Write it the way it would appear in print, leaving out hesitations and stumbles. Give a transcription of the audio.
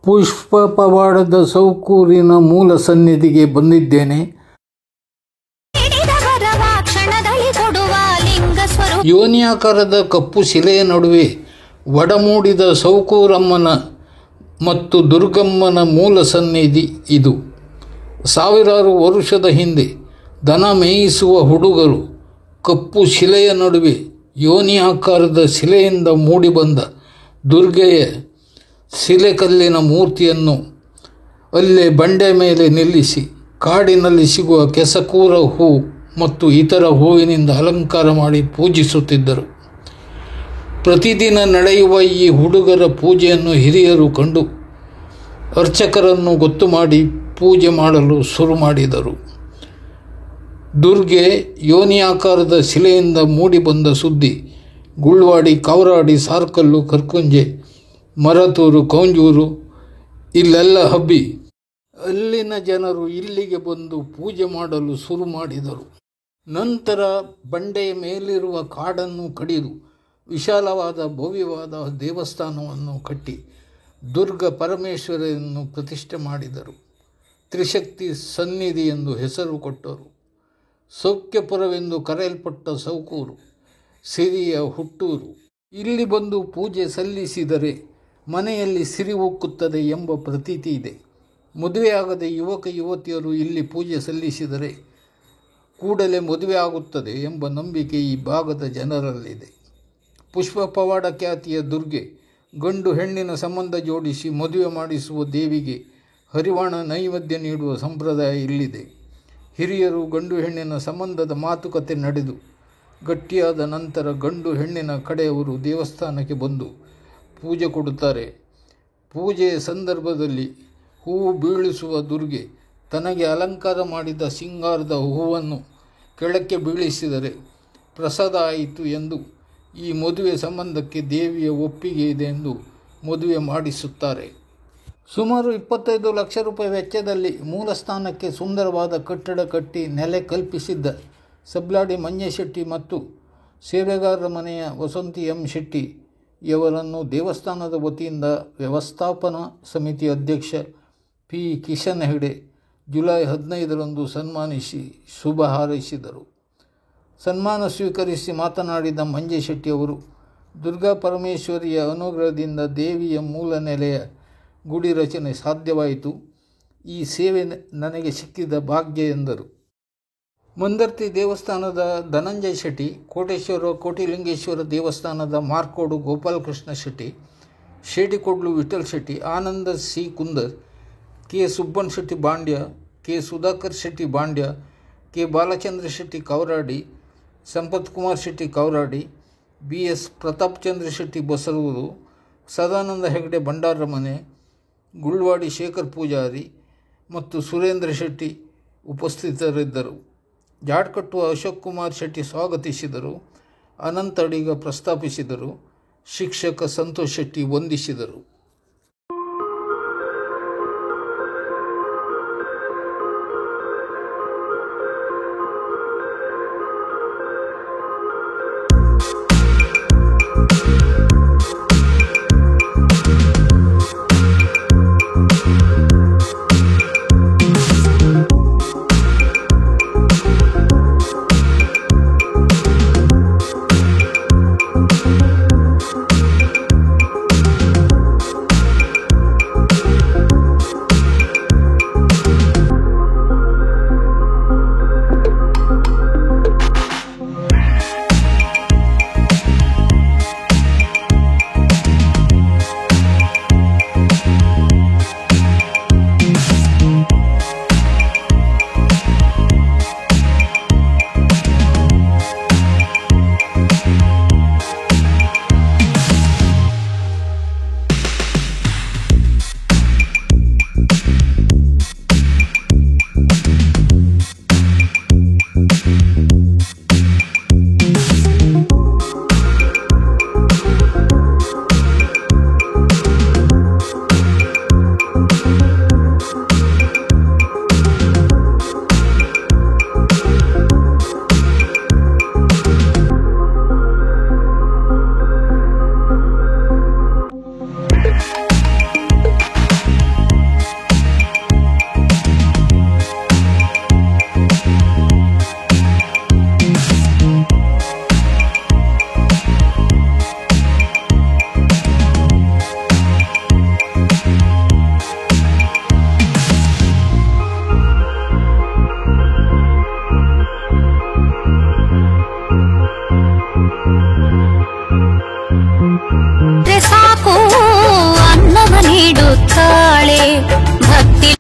ಪುಷ್ಪ ಪವಾಡದ ಸೌಕೂರಿನ ಮೂಲ ಸನ್ನಿಧಿಗೆ ಬಂದಿದ್ದೇನೆ. ಯೋನಿಯಾಕಾರದ ಕಪ್ಪು ಶಿಲೆಯ ನಡುವೆ ಒಡಮೂಡಿದ ಸೌಕೂರಮ್ಮನ ಮತ್ತು ದುರ್ಗಮ್ಮನ ಮೂಲ ಸನ್ನಿಧಿ ಇದು. ಸಾವಿರಾರು ವರುಷದ ಹಿಂದೆ ದನ ಮೇಯಿಸುವ ಹುಡುಗರು ಕಪ್ಪು ಶಿಲೆಯ ನಡುವೆ ಯೋನಿಯಾಕಾರದ ಶಿಲೆಯಿಂದ ಮೂಡಿಬಂದ ದುರ್ಗೆಯ ಶಿಲೆಕಲ್ಲಿನ ಮೂರ್ತಿಯನ್ನು ಅಲ್ಲೇ ಬಂಡೆ ಮೇಲೆ ನಿಲ್ಲಿಸಿ ಕಾಡಿನಲ್ಲಿ ಸಿಗುವ ಕೆಸಕೂರ ಹೂ ಮತ್ತು ಇತರ ಹೂವಿನಿಂದ ಅಲಂಕಾರ ಮಾಡಿ ಪೂಜಿಸುತ್ತಿದ್ದರು. ಪ್ರತಿದಿನ ನಡೆಯುವ ಈ ಹುಡುಗರ ಪೂಜೆಯನ್ನು ಹಿರಿಯರು ಕಂಡು ಅರ್ಚಕರನ್ನು ಗೊತ್ತು ಮಾಡಿ ಪೂಜೆ ಮಾಡಲು ಶುರು ಮಾಡಿದರು. ದುರ್ಗೆ ಯೋನಿಯಾಕಾರದ ಶಿಲೆಯಿಂದ ಮೂಡಿಬಂದ ಸುದ್ದಿ ಗುಳ್ವಾಡಿ, ಕವರಾಡಿ, ಸಾರ್ಕಲ್ಲು, ಕರ್ಕುಂಜೆ, ಮರತೂರು, ಕೌಂಜೂರು ಇಲ್ಲೆಲ್ಲ ಹಬ್ಬಿ ಅಲ್ಲಿನ ಜನರು ಇಲ್ಲಿಗೆ ಬಂದು ಪೂಜೆ ಮಾಡಲು ಶುರು ಮಾಡಿದರು. ನಂತರ ಬಂಡೆಯ ಮೇಲಿರುವ ಕಾಡನ್ನು ಕಡಿದು ವಿಶಾಲವಾದ ಭವ್ಯವಾದ ದೇವಸ್ಥಾನವನ್ನು ಕಟ್ಟಿ ದುರ್ಗ ಪರಮೇಶ್ವರಿಯನ್ನು ಪ್ರತಿಷ್ಠೆ ಮಾಡಿದರು. ತ್ರಿಶಕ್ತಿ ಸನ್ನಿಧಿ ಎಂದು ಹೆಸರು ಕೊಟ್ಟರು. ಸೌಖ್ಯಪುರವೆಂದು ಕರೆಯಲ್ಪಟ್ಟ ಸೌಕೂರು ಸಿರಿಯ ಹುಟ್ಟೂರು. ಇಲ್ಲಿ ಬಂದು ಪೂಜೆ ಸಲ್ಲಿಸಿದರೆ ಮನೆಯಲ್ಲಿ ಸಿರಿ ಉಕ್ಕುತ್ತದೆ ಎಂಬ ಪ್ರತೀತಿ ಇದೆ. ಮದುವೆಯಾಗದ ಯುವಕ ಯುವತಿಯರು ಇಲ್ಲಿ ಪೂಜೆ ಸಲ್ಲಿಸಿದರೆ ಕೂಡಲೇ ಮದುವೆ ಆಗುತ್ತದೆ ಎಂಬ ನಂಬಿಕೆ ಈ ಭಾಗದ ಜನರಲ್ಲಿದೆ. ಪುಷ್ಪ ಪವಾಡ ಖ್ಯಾತಿಯ ದುರ್ಗೆ ಗಂಡು ಹೆಣ್ಣಿನ ಸಂಬಂಧ ಜೋಡಿಸಿ ಮದುವೆ ಮಾಡಿಸುವ ದೇವಿಗೆ ಹರಿವಾಣ ನೈವೇದ್ಯ ನೀಡುವ ಸಂಪ್ರದಾಯ ಇಲ್ಲಿದೆ. ಹಿರಿಯರು ಗಂಡು ಹೆಣ್ಣಿನ ಸಂಬಂಧದ ಮಾತುಕತೆ ನಡೆದು ಗಟ್ಟಿಯಾದ ನಂತರ ಗಂಡು ಹೆಣ್ಣಿನ ಕಡೆಯವರು ದೇವಸ್ಥಾನಕ್ಕೆ ಬಂದು ಪೂಜೆ ಕೊಡುತ್ತಾರೆ. ಪೂಜೆಯ ಸಂದರ್ಭದಲ್ಲಿ ಹೂವು ಬೀಳಿಸುವ ದುರ್ಗೆ ತನಗೆ ಅಲಂಕಾರ ಮಾಡಿದ ಸಿಂಗಾರದ ಹೂವನ್ನು ಕೆಳಕ್ಕೆ ಬೀಳಿಸಿದರೆ ಪ್ರಸಾದ ಆಯಿತು ಎಂದು, ಈ ಮದುವೆ ಸಂಬಂಧಕ್ಕೆ ದೇವಿಯ ಒಪ್ಪಿಗೆ ಇದೆ ಎಂದು ಮದುವೆ ಮಾಡಿಸುತ್ತಾರೆ. ಸುಮಾರು 25 ಲಕ್ಷ ರೂಪಾಯಿ ವೆಚ್ಚದಲ್ಲಿ ಮೂಲ ಸ್ಥಾನಕ್ಕೆ ಸುಂದರವಾದ ಕಟ್ಟಡ ಕಟ್ಟಿ ನೆಲೆ ಕಲ್ಪಿಸಿದ್ದ ಸಬ್ಲಾಡಿ ಮಂಜೇಶೆಟ್ಟಿ ಮತ್ತು ಸೇವೆಗಾರರ ಮನೆಯ ವಸಂತಿ ಎಂ ಶೆಟ್ಟಿ ಇವರನ್ನು ದೇವಸ್ಥಾನದ ವತಿಯಿಂದ ವ್ಯವಸ್ಥಾಪನಾ ಸಮಿತಿ ಅಧ್ಯಕ್ಷ ಪಿ ಕಿಶನ್ ಹೆಗಡೆ ಜುಲೈ 15ರಂದು ಸನ್ಮಾನಿಸಿ ಶುಭ ಹಾರೈಸಿದರು. ಸನ್ಮಾನ ಸ್ವೀಕರಿಸಿ ಮಾತನಾಡಿದ ಮಂಜೇಶೆಟ್ಟಿಯವರು, ದುರ್ಗಾ ಪರಮೇಶ್ವರಿಯ ಅನುಗ್ರಹದಿಂದ ದೇವಿಯ ಮೂಲ ನೆಲೆಯ ಗುಡಿ ರಚನೆ ಸಾಧ್ಯವಾಯಿತು. ಈ ಸೇವೆ ನನಗೆ ಸಿಕ್ಕಿದ ಭಾಗ್ಯ ಎಂದರು. ಮಂದರ್ತಿ ದೇವಸ್ಥಾನದ ಧನಂಜಯ ಶೆಟ್ಟಿ, ಕೋಟೇಶ್ವರ ಕೋಟಿಲಿಂಗೇಶ್ವರ ದೇವಸ್ಥಾನದ Markodu Gopalakrishna Shetty, Shetikodlu Vittal Shetty, Ananda C Kundar, K Subban Shetty Bandya, K Sudhakar Shetty Bandya, K Balachandra Shetty Kavaradi, Sampath Kumar Shetty Kavaradi, B S Pratap Chandra Shetty Basrur, Sadananda Hegde Bhandara ಮನೆ, ಗುಳ್ವಾಡಿ ಶೇಖರ್ ಪೂಜಾರಿ ಮತ್ತು ಸುರೇಂದ್ರ ಶೆಟ್ಟಿ ಉಪಸ್ಥಿತರಿದ್ದರು. ಜಾಡ್ಕಟ್ಟು ಅಶೋಕ್ ಕುಮಾರ್ ಶೆಟ್ಟಿ ಸ್ವಾಗತಿಸಿದರು. ಅನಂತ ಅಡಿಗ ಪ್ರಸ್ತಾಪಿಸಿದರು. ಶಿಕ್ಷಕ ಸಂತೋಷ್ ಶೆಟ್ಟಿ ವಂದಿಸಿದರು.